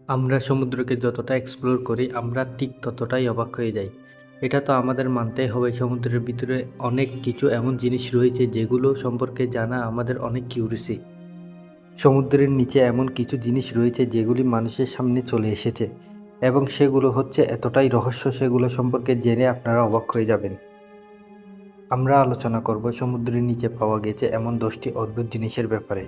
আমরা সমুদ্রকে যতটা এক্সপ্লোর করি আমরা ঠিক ততটাই অবাক হয়ে যাই। এটা তো আমাদের মানতেই হবে, সমুদ্রের ভিতরে অনেক কিছু এমন জিনিস রয়েছে যেগুলো সম্পর্কে জানা আমাদের অনেক কিউরিসি। সমুদ্রের নিচে এমন কিছু জিনিস রয়েছে যেগুলি মানুষের সামনে চলে এসেছে এবং সেগুলো হচ্ছে এতটাই রহস্য, সেগুলো সম্পর্কে জেনে আপনারা অবাক হয়ে যাবেন। আমরা আলোচনা করব সমুদ্রের নিচে পাওয়া গেছে এমন 10টি অদ্ভুত জিনিসের ব্যাপারে।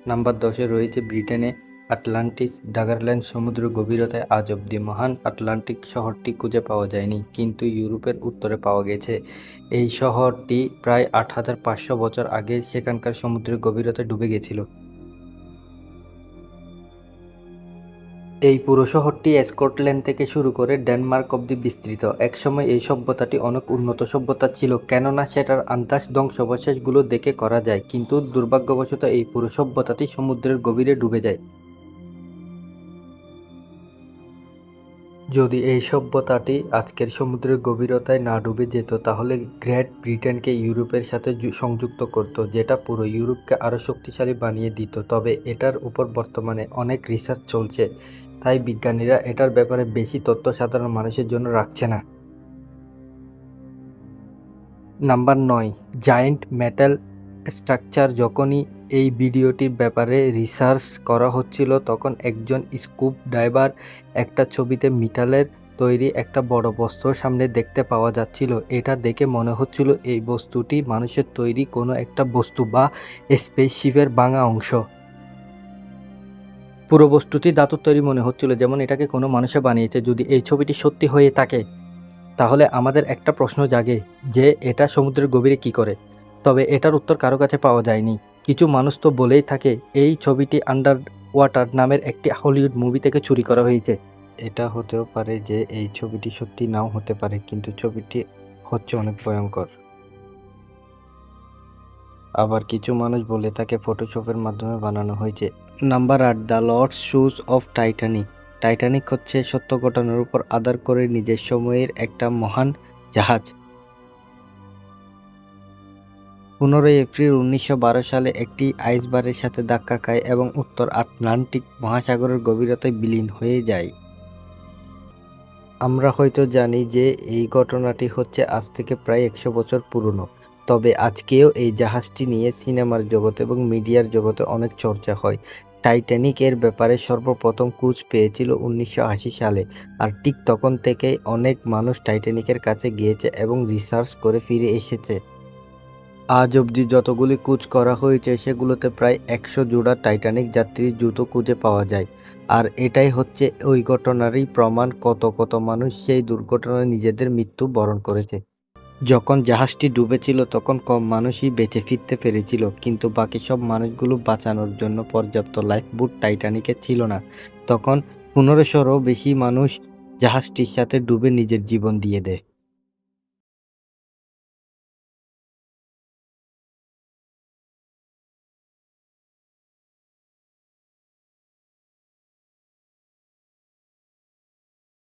নাম্বার 10-এ রয়েছে ব্রিটেনে আটলান্টিস ডাগারল্যান্ড। সমুদ্র গভীরতায় আজ অবধি মহান আটলান্টিক শহরটি খুঁজে পাওয়া যায়নি, কিন্তু ইউরোপের উত্তরে পাওয়া গেছে। এই শহরটি প্রায় 8,500 বছর আগে সেখানকার সমুদ্রের গভীরতায় ডুবে গেছিল। এই পুরো শহরটি স্কটল্যান্ড থেকে শুরু করে ডেনমার্ক অবধি বিস্তৃত। একসময় এই সভ্যতাটি অনেক উন্নত সভ্যতা ছিল, কেননা সেটার আন্দাজ ধ্বংসাবশেষগুলো দেখে করা যায়, কিন্তু দুর্ভাগ্যবশত এই পুরো সভ্যতাটি সমুদ্রের গভীরে ডুবে যায়। যদি এই সভ্যতাটি আজকের সমুদ্রের গভীরতায় না ডুবে যেত, তাহলে গ্রেট ব্রিটেনকে ইউরোপের সাথে সংযুক্ত করত, যেটা পুরো ইউরোপকে আরও শক্তিশালী বানিয়ে দিত। তবে এটার উপর বর্তমানে অনেক রিসার্চ চলছে, তাই বিজ্ঞানীরা এটার ব্যাপারে বেশি তথ্য সাধারণ মানুষের জন্য রাখছে না। Number 9, giant metal structure. যখনই এই ভিডিওটির ব্যাপারে রিসার্চ করা হচ্ছিল, তখন একজন স্কুব ডাইভার একটা ছবিতে মেটালের তৈরি একটা বড় বস্তুর সামনে দেখতে পাওয়া যাচ্ছিল। এটা দেখে মনে হচ্ছিল এই বস্তুটি মানুষের তৈরি কোনো একটা বস্তু বা স্পেসশিপের ভাঙা অংশ। পুরো বস্তুটি ধাতুর তৈরি মনে হচ্ছিল, যেমন এটাকে কোনো মানুষে বানিয়েছে। যদি এই ছবিটি সত্যি হয়ে থাকে, তাহলে আমাদের একটা প্রশ্ন জাগে যে এটা সমুদ্রের গভীরে কি করে। তবে এটার উত্তর কারো কাছে পাওয়া যায়নি। কিছু মানুষ তো বলেই থাকে এই ছবিটি আন্ডার ওয়াটার নামের একটি হলিউড মুভি থেকে চুরি করা হয়েছে। এটা হতেও পারে যে এই ছবিটি সত্যি নাও হতে পারে, কিন্তু ছবিটি হচ্ছে অনেক ভয়ঙ্কর। আবার কিছু মানুষ বলে থাকে ফটোশপের মাধ্যমে বানানো হয়েছে। Number 8, the lost shoes of Titanic. Titanic হচ্ছে সত্য ঘটনার উপর আধার করে নিজের সময়ের একটা মহান জাহাজ। 15 এপ্রিল 1912 সালে একটি আইসবারের সাথে ধাক্কা খায় এবং উত্তর আটলান্টিক মহাসাগরের গভীরতায় বিলীন হয়ে যায়। আমরা হয়তো জানি যে এই ঘটনাটি হচ্ছে আজ থেকে প্রায় 100 বছর পুরনো, তবে আজকেও এই জাহাজটি নিয়ে সিনেমার জগতে এবং মিডিয়ার জগতে অনেক চর্চা হয়। টাইটানিক এর ব্যাপারে সর্বপ্রথম খোঁজ পেয়েছিল 1980 সালে, আর ঠিক তখন থেকেই অনেক মানুষ টাইটানিকের কাছে গিয়েছে এবং রিসার্চ করে ফিরে এসেছে। আজ অবধি যতগুলি খোঁজ করা হয়েছে সেগুলোতে প্রায় 100 জোড়া টাইটানিক যাত্রীর জুতো খুঁজে পাওয়া যায়। আর এটাই হচ্ছে ওই ঘটনারই প্রমাণ, কত কত মানুষ সেই দুর্ঘটনায় নিজেদের মৃত্যু বরণ করেছে। যখন জাহাজটি ডুবেছিল তখন কম মানুষই বেঁচে ফিরতে পেরেছিল, কিন্তু বাকি সব মানুষগুলো বাঁচানোর জন্য পর্যাপ্ত লাইফবোট টাইটানিকে ছিল না। তখন 1500-রও বেশি মানুষ জাহাজটির সাথে ডুবে নিজের জীবন দিয়ে দেয়।